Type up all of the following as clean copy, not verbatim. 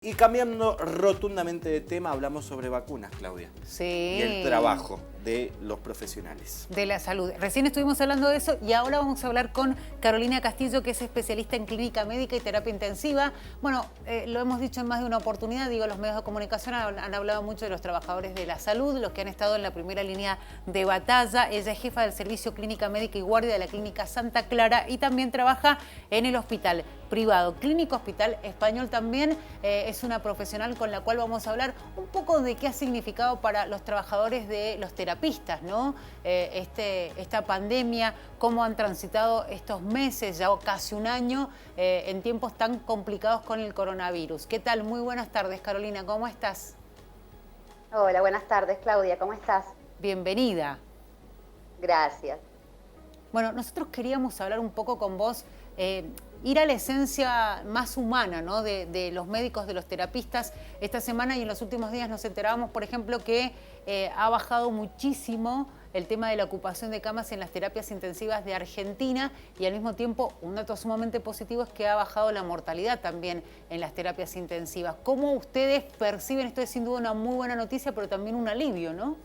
Y cambiando rotundamente de tema, hablamos sobre vacunas, Claudia. Sí. Y el trabajo de los profesionales. De la salud. Recién estuvimos hablando de eso y ahora vamos a hablar con Carolina Castillo, que es especialista en clínica médica y terapia intensiva. Bueno, lo hemos dicho en más de una oportunidad, los medios de comunicación han hablado mucho de los trabajadores de la salud, los que han estado en la primera línea de batalla. Ella es jefa del servicio clínica médica y guardia de la clínica Santa Clara y también trabaja en el hospital privado, Clínico Hospital Español también. Es una profesional con la cual vamos a hablar un poco de qué ha significado para los trabajadores de los terapistas, ¿no? Esta pandemia, cómo han transitado estos meses, ya casi un año, en tiempos tan complicados con el coronavirus. ¿Qué tal? Muy buenas tardes, Carolina, ¿cómo estás? Hola, buenas tardes, Claudia, ¿cómo estás? Bienvenida. Gracias. Bueno, nosotros queríamos hablar un poco con vos, ir a la esencia más humana, ¿no? de los médicos, de los terapistas. Esta semana y en los últimos días nos enterábamos, por ejemplo, que ha bajado muchísimo el tema de la ocupación de camas en las terapias intensivas de Argentina y al mismo tiempo un dato sumamente positivo es que ha bajado la mortalidad también en las terapias intensivas. ¿Cómo ustedes perciben? Esto es sin duda una muy buena noticia, pero también un alivio, ¿no?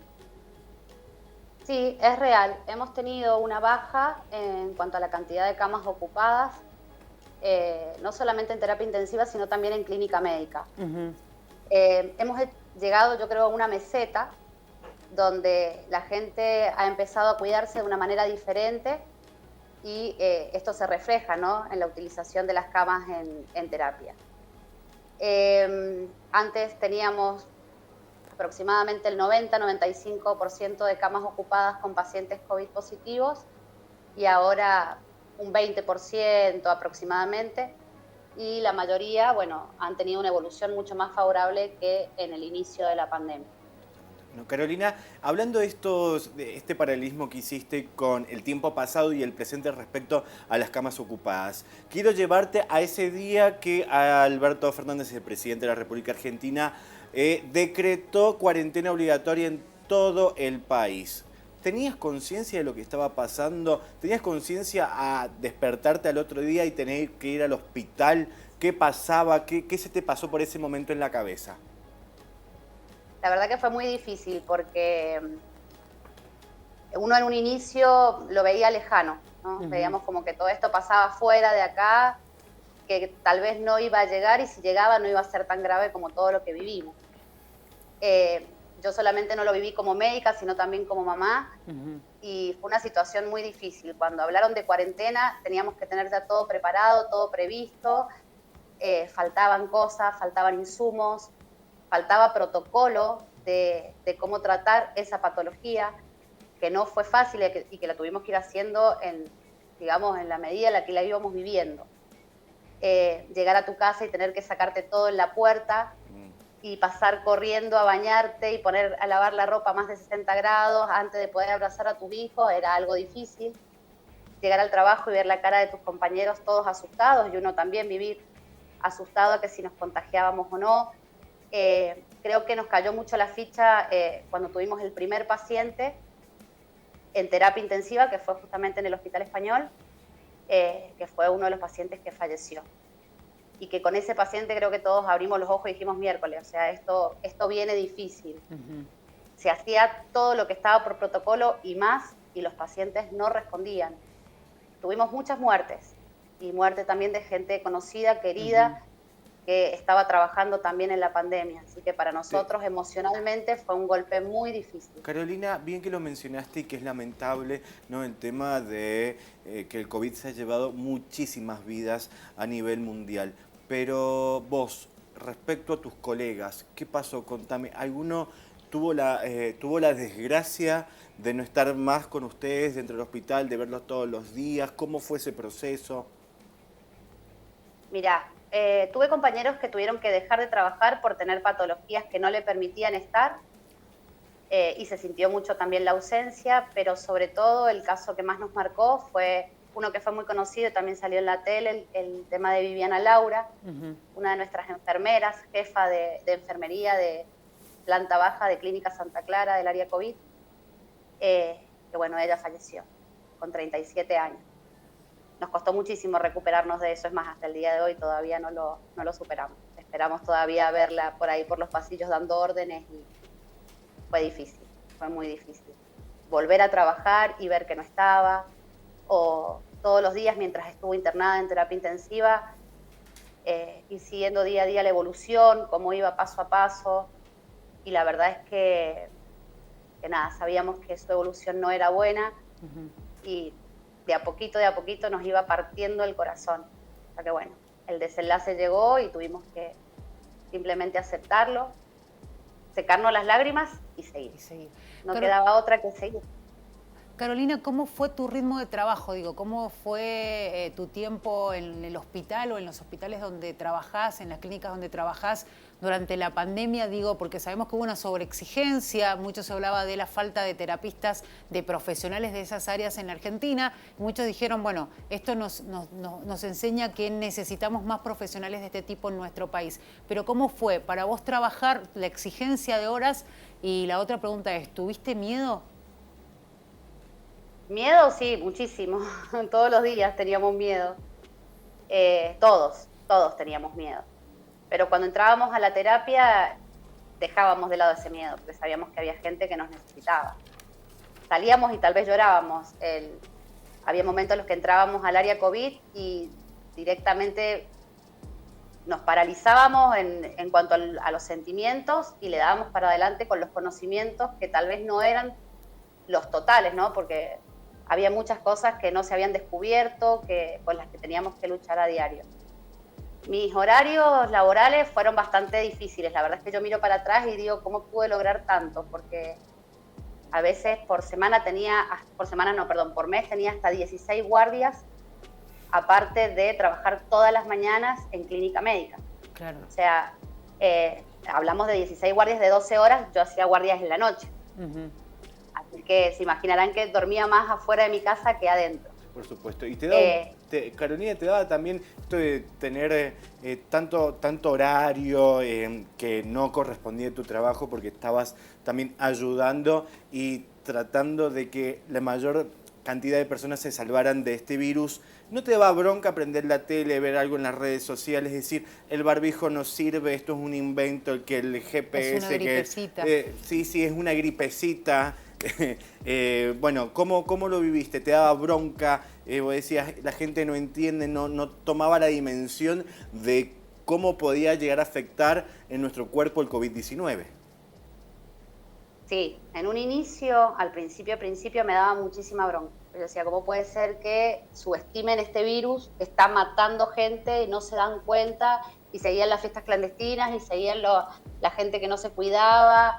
Sí, es real. Hemos tenido una baja en cuanto a la cantidad de camas ocupadas, no solamente en terapia intensiva, sino también en clínica médica. Hemos llegado, yo creo, a una meseta donde la gente ha empezado a cuidarse de una manera diferente y esto se refleja, ¿no?, en la utilización de las camas en terapia. Antes teníamos aproximadamente el 90-95% de camas ocupadas con pacientes COVID positivos y ahora un 20% aproximadamente, y la mayoría, bueno, han tenido una evolución mucho más favorable que en el inicio de la pandemia. Bueno, Carolina, hablando de este paralelismo que hiciste con el tiempo pasado y el presente respecto a las camas ocupadas, quiero llevarte a ese día que Alberto Fernández, el presidente de la República Argentina, decretó cuarentena obligatoria en todo el país. ¿Tenías conciencia de lo que estaba pasando? ¿Tenías conciencia a despertarte al otro día y tener que ir al hospital? ¿Qué pasaba? ¿Qué se te pasó por ese momento en la cabeza? La verdad que fue muy difícil porque uno en un inicio lo veía lejano, ¿no? Veíamos como que todo esto pasaba fuera de acá, que tal vez no iba a llegar y si llegaba no iba a ser tan grave como todo lo que vivimos. Yo solamente no lo viví como médica, sino también como mamá, y fue una situación muy difícil. Cuando hablaron de cuarentena teníamos que tener ya todo preparado, todo previsto, faltaban cosas, faltaban insumos, faltaba protocolo de cómo tratar esa patología, que no fue fácil y que la tuvimos que ir haciendo digamos, en la medida en la que la íbamos viviendo. Llegar a tu casa y tener que sacarte todo en la puerta y pasar corriendo a bañarte y poner a lavar la ropa a más de 60 grados antes de poder abrazar a tus hijos era algo difícil. Llegar al trabajo y ver la cara de tus compañeros todos asustados y uno también vivir asustado a que si nos contagiábamos o no. Creo que nos cayó mucho la ficha cuando tuvimos el primer paciente en terapia intensiva, que fue justamente en el Hospital Español, que fue uno de los pacientes que falleció. Y que con ese paciente creo que todos abrimos los ojos y dijimos miércoles, o sea, esto viene difícil. Se hacía todo lo que estaba por protocolo y más, y los pacientes no respondían. Tuvimos muchas muertes, y muerte también de gente conocida, querida, que estaba trabajando también en la pandemia. Así que para nosotros emocionalmente fue un golpe muy difícil. Carolina, bien que lo mencionaste y que es lamentable, ¿no?, el tema de que el COVID se ha llevado muchísimas vidas a nivel mundial. Pero vos, respecto a tus colegas, ¿qué pasó? Contame, ¿alguno tuvo la desgracia de no estar más con ustedes dentro del hospital, de verlos todos los días? ¿Cómo fue ese proceso? Mirá, tuve compañeros que tuvieron que dejar de trabajar por tener patologías que no le permitían estar, y se sintió mucho también la ausencia, pero sobre todo el caso que más nos marcó fue uno que fue muy conocido, también salió en la tele, el tema de Viviana Laura, una de nuestras enfermeras, jefa de enfermería de planta baja de Clínica Santa Clara del área COVID, que bueno, ella falleció con 37 años. Nos costó muchísimo recuperarnos de eso, es más, hasta el día de hoy todavía no lo superamos. esperamos todavía verla por ahí por los pasillos dando órdenes y fue difícil, fue muy difícil. Volver a trabajar y ver que no estaba, o todos los días mientras estuvo internada en terapia intensiva, y siguiendo día a día la evolución, cómo iba paso a paso, y la verdad es que nada, sabíamos que su evolución no era buena, y de a poquito nos iba partiendo el corazón. O sea que bueno, el desenlace llegó y tuvimos que simplemente aceptarlo, secarnos las lágrimas y seguir. No quedaba otra que seguir. Carolina, ¿cómo fue tu ritmo de trabajo? Digo, ¿cómo fue tu tiempo en el hospital o en los hospitales donde trabajás, en las clínicas donde trabajás durante la pandemia? Digo, porque sabemos que hubo una sobreexigencia, mucho se hablaba de la falta de terapistas, de profesionales de esas áreas en Argentina. Muchos dijeron, bueno, esto nos enseña que necesitamos más profesionales de este tipo en nuestro país. Pero ¿cómo fue para vos trabajar la exigencia de horas? Y la otra pregunta es, ¿tuviste miedo? Miedo, sí, muchísimo. Todos los días teníamos miedo. Todos teníamos miedo. Pero cuando entrábamos a la terapia, dejábamos de lado ese miedo, porque sabíamos que había gente que nos necesitaba. Salíamos y tal vez llorábamos. Había momentos en los que entrábamos al área COVID y directamente nos paralizábamos en cuanto a los sentimientos y le dábamos para adelante con los conocimientos que tal vez no eran los totales, ¿no? Porque había muchas cosas que no se habían descubierto, con las que teníamos que luchar a diario. Mis horarios laborales fueron bastante difíciles. La verdad es que yo miro para atrás y digo, ¿cómo pude lograr tanto? Porque a veces por mes tenía hasta 16 guardias, aparte de trabajar todas las mañanas en clínica médica. Claro. O sea, hablamos de 16 guardias de 12 horas, yo hacía guardias en la noche. Así que se imaginarán que dormía más afuera de mi casa que adentro. Por supuesto. Y Carolina, te daba también esto de tener tanto horario que no correspondía a tu trabajo, porque estabas también ayudando y tratando de que la mayor cantidad de personas se salvaran de este virus. ¿No te daba bronca prender la tele, ver algo en las redes sociales, decir, el barbijo no sirve, esto es un invento, que el GPS... Es una gripecita. Sí, es una gripecita. Bueno, ¿cómo lo viviste? ¿Te daba bronca? Vos decías, la gente no entiende, no tomaba la dimensión de cómo podía llegar a afectar en nuestro cuerpo el COVID-19. Sí, en un inicio, al principio me daba muchísima bronca. Yo decía, ¿cómo puede ser que subestimen este virus que está matando gente y no se dan cuenta? Y seguían las fiestas clandestinas y seguían la gente que no se cuidaba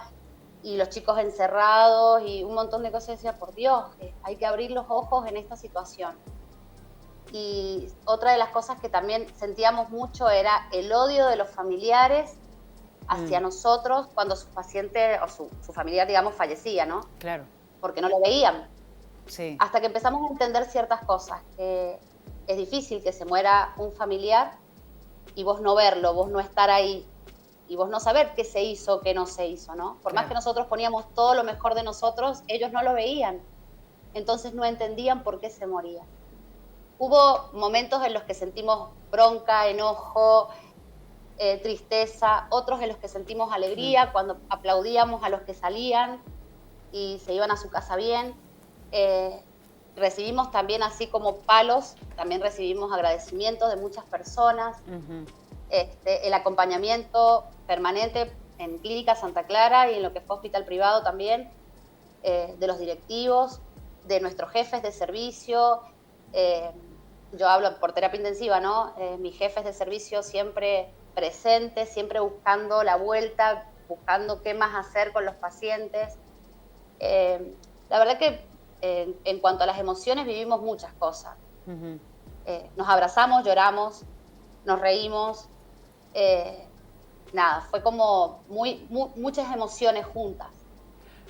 y los chicos encerrados y un montón de cosas. Decía, por Dios, hay que abrir los ojos en esta situación. Y otra de las cosas que también sentíamos mucho era el odio de los familiares hacia nosotros cuando su paciente o su familiar, digamos, fallecía, ¿no? Claro. Porque no lo veían. Sí. Hasta que empezamos a entender ciertas cosas, que es difícil que se muera un familiar y vos no verlo, vos no estar ahí y vos no saber qué se hizo, qué no se hizo, ¿no? Por más que nosotros poníamos todo lo mejor de nosotros, ellos no lo veían. Entonces no entendían por qué se moría. Hubo momentos en los que sentimos bronca, enojo, tristeza, otros en los que sentimos alegría, cuando aplaudíamos a los que salían y se iban a su casa bien. Recibimos también, así como palos, también recibimos agradecimientos de muchas personas, el acompañamiento permanente en Clínica Santa Clara y en lo que fue hospital privado también, de los directivos, de nuestros jefes de servicio. Yo hablo por terapia intensiva, ¿no? Mis jefes de servicio siempre presentes, siempre buscando la vuelta, buscando qué más hacer con los pacientes. La verdad que en cuanto a las emociones vivimos muchas cosas. Nos abrazamos, lloramos, nos reímos. Nada, fue como muchas emociones juntas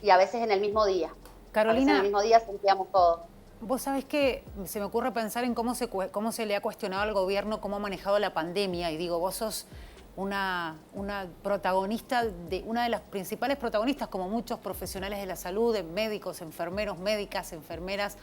y a veces en el mismo día. Carolina, a veces en el mismo día sentíamos todo. Vos sabés que se me ocurre pensar en cómo se le ha cuestionado al gobierno cómo ha manejado la pandemia, y digo, vos sos una protagonista, una de las principales protagonistas, como muchos profesionales de la salud, médicos, enfermeros, médicas, enfermeras.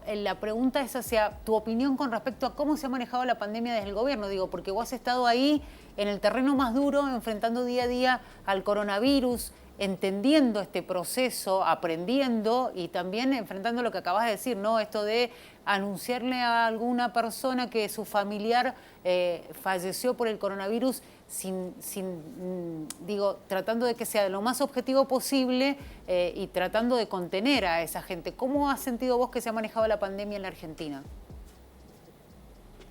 La pregunta es hacia tu opinión con respecto a cómo se ha manejado la pandemia desde el gobierno, porque vos has estado ahí en el terreno más duro, enfrentando día a día al coronavirus, entendiendo este proceso, aprendiendo y también enfrentando lo que acabas de decir, ¿no? Esto de anunciarle a alguna persona que su familiar falleció por el coronavirus tratando de que sea lo más objetivo posible y tratando de contener a esa gente. ¿Cómo has sentido vos que se ha manejado la pandemia en la Argentina?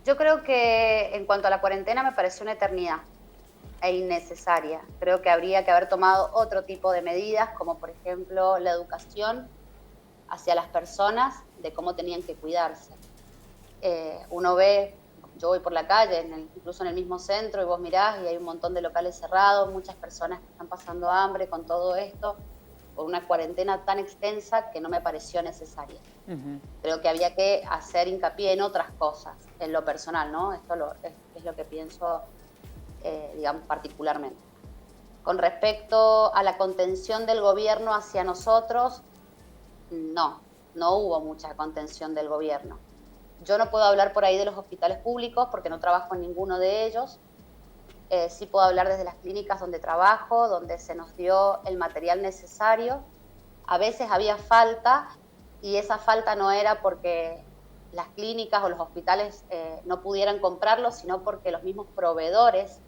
Yo creo que en cuanto a la cuarentena me pareció una eternidad e innecesaria. Creo que habría que haber tomado otro tipo de medidas, como por ejemplo la educación hacia las personas de cómo tenían que cuidarse. Uno ve, yo voy por la calle, incluso en el mismo centro, y vos mirás y hay un montón de locales cerrados, muchas personas que están pasando hambre con todo esto, por una cuarentena tan extensa que no me pareció necesaria. Creo que había que hacer hincapié en otras cosas, en lo personal, ¿no? Esto es lo que pienso, digamos, particularmente. Con respecto a la contención del gobierno hacia nosotros, no hubo mucha contención del gobierno. Yo no puedo hablar por ahí de los hospitales públicos porque no trabajo en ninguno de ellos. Sí puedo hablar desde las clínicas donde trabajo, donde se nos dio el material necesario. A veces había falta y esa falta no era porque las clínicas o los hospitales no pudieran comprarlo, sino porque los mismos proveedores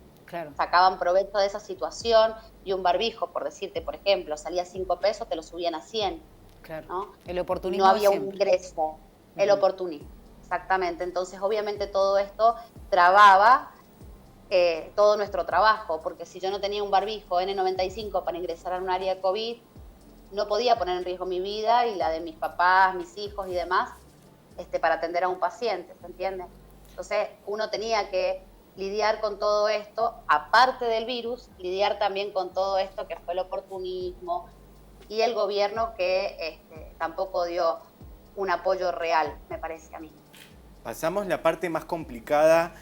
sacaban provecho de esa situación, y un barbijo, por decirte, por ejemplo, salía 5 pesos, te lo subían a 100. Claro. ¿No? El oportunismo. No había un ingreso, el oportunismo, exactamente. Entonces, obviamente, todo esto trababa todo nuestro trabajo, porque si yo no tenía un barbijo N95 para ingresar a un área de COVID, no podía poner en riesgo mi vida y la de mis papás, mis hijos y demás, para atender a un paciente, ¿se entiende? Entonces, uno tenía que lidiar con todo esto, aparte del virus, lidiar también con todo esto que fue el oportunismo y el gobierno que tampoco dio un apoyo real, me parece a mí. Pasamos la parte más complicada,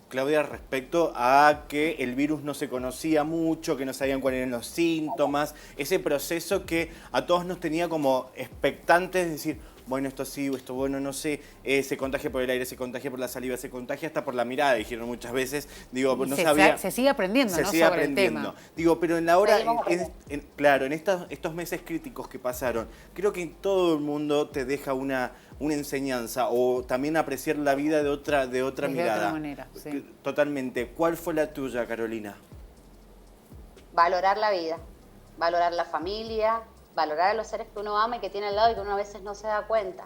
Claudia, respecto a que el virus no se conocía mucho, que no sabían cuáles eran los síntomas, ese proceso que a todos nos tenía como expectantes, de decir, bueno, esto sí, esto bueno, no sé, se contagia por el aire, se contagia por la saliva, se contagia hasta por la mirada, dijeron muchas veces. Digo, no sabía. Se sigue aprendiendo, se ¿no? sigue sobre aprendiendo. el tema. Digo, pero en la hora, claro, en estos meses críticos que pasaron, creo que todo el mundo te deja una enseñanza o también apreciar la vida de otra mirada. De otra manera, sí. Totalmente. ¿Cuál fue la tuya, Carolina? Valorar la vida, valorar la familia, valorar a los seres que uno ama y que tiene al lado y que uno a veces no se da cuenta.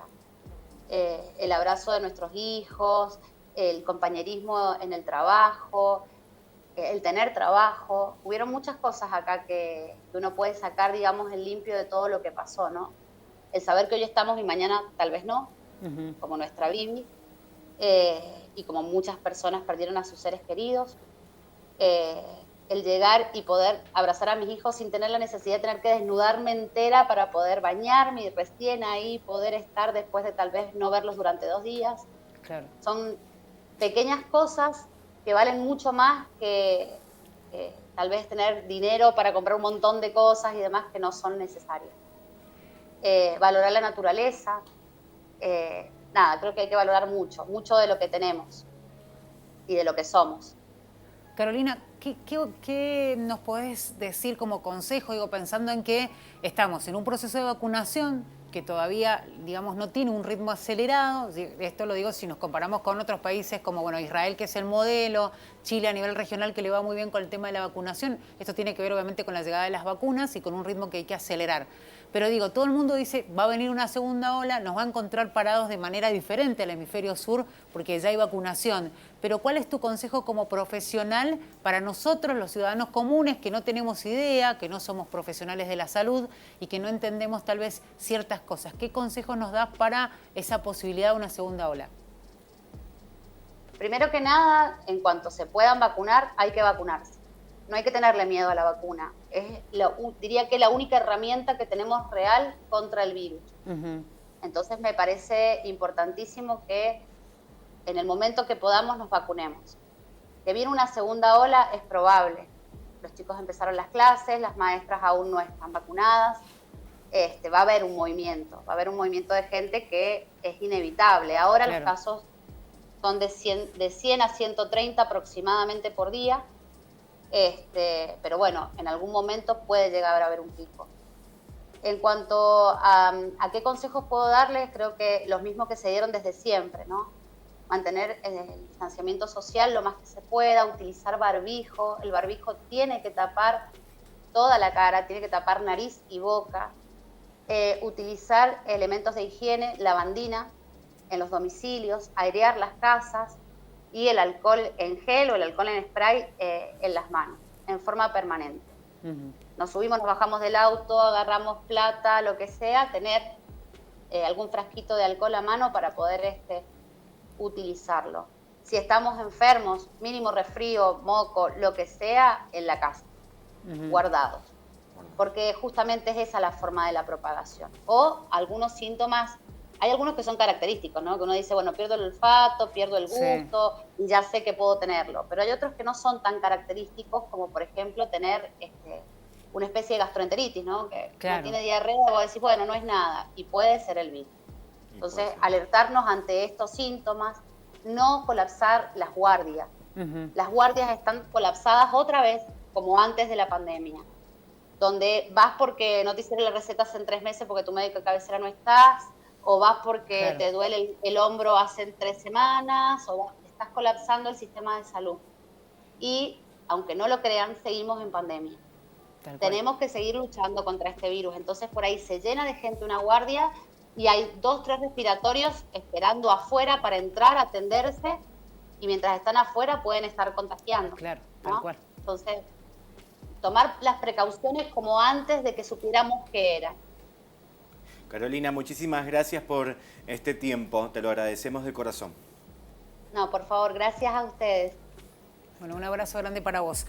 El abrazo de nuestros hijos, el compañerismo en el trabajo, el tener trabajo. Hubieron muchas cosas acá que uno puede sacar, digamos, en limpio de todo lo que pasó, ¿no? El saber que hoy estamos y mañana tal vez no, como nuestra Bibi, y como muchas personas perdieron a sus seres queridos. El llegar y poder abrazar a mis hijos sin tener la necesidad de tener que desnudarme entera para poder bañarme y recién ahí poder estar después de tal vez no verlos durante 2 días. Claro. Son pequeñas cosas que valen mucho más que tal vez tener dinero para comprar un montón de cosas y demás que no son necesarias. Valorar la naturaleza. Creo que hay que valorar mucho de lo que tenemos y de lo que somos. Carolina, ¿qué nos podés decir como consejo? Digo, pensando en que estamos en un proceso de vacunación que todavía, digamos, no tiene un ritmo acelerado. Esto lo digo si nos comparamos con otros países como, bueno, Israel, que es el modelo, Chile a nivel regional, que le va muy bien con el tema de la vacunación. Esto tiene que ver, obviamente, con la llegada de las vacunas y con un ritmo que hay que acelerar. Pero digo, todo el mundo dice, va a venir una segunda ola, nos va a encontrar parados de manera diferente al hemisferio sur porque ya hay vacunación. Pero ¿cuál es tu consejo como profesional para nosotros, los ciudadanos comunes, que no tenemos idea, que no somos profesionales de la salud y que no entendemos tal vez ciertas cosas? ¿Qué consejos nos das para esa posibilidad de una segunda ola? Primero que nada, en cuanto se puedan vacunar, hay que vacunarse. No hay que tenerle miedo a la vacuna. Diría que es la única herramienta que tenemos real contra el virus. Entonces me parece importantísimo que en el momento que podamos nos vacunemos. Que viene una segunda ola es probable. Los chicos empezaron las clases, las maestras aún no están vacunadas. Va a haber un movimiento de gente que es inevitable. Ahora claro. Los casos son de 100 a 130 aproximadamente por día. Pero bueno, en algún momento puede llegar a haber un pico. En cuanto a qué consejos puedo darles, creo que los mismos que se dieron desde siempre, ¿no? Mantener el distanciamiento social lo más que se pueda, utilizar barbijo. El barbijo tiene que tapar toda la cara, tiene que tapar nariz y boca. Utilizar elementos de higiene, lavandina en los domicilios, airear las casas y el alcohol en gel o el alcohol en spray en las manos, en forma permanente. Nos subimos, nos bajamos del auto, agarramos plata, lo que sea, tener algún frasquito de alcohol a mano para poder utilizarlo. Si estamos enfermos, mínimo resfrío, moco, lo que sea, en la casa, guardados. Porque justamente es esa la forma de la propagación. O algunos síntomas, hay algunos que son característicos, ¿no? Que uno dice, bueno, pierdo el olfato, pierdo el gusto, y ya sé que puedo tenerlo. Pero hay otros que no son tan característicos, como por ejemplo tener una especie de gastroenteritis, ¿no? Que no tiene diarrea, vos decís, bueno, no es nada, y puede ser el virus. Entonces, alertarnos ante estos síntomas, no colapsar las guardias. Las guardias están colapsadas otra vez, como antes de la pandemia, donde vas porque no te hicieron la receta hace 3 meses porque tu médico de cabecera no estás, o vas porque te duele el hombro hace 3 semanas, o estás colapsando el sistema de salud. Y, aunque no lo crean, seguimos en pandemia. Tenemos que seguir luchando contra este virus. Entonces, por ahí se llena de gente una guardia y hay 2, 3 respiratorios esperando afuera para entrar a atenderse, y mientras están afuera pueden estar contagiando. Claro, ¿no? tal cual. Entonces, tomar las precauciones como antes de que supiéramos qué era. Carolina, muchísimas gracias por este tiempo, te lo agradecemos de corazón. No, por favor, gracias a ustedes. Bueno, un abrazo grande para vos.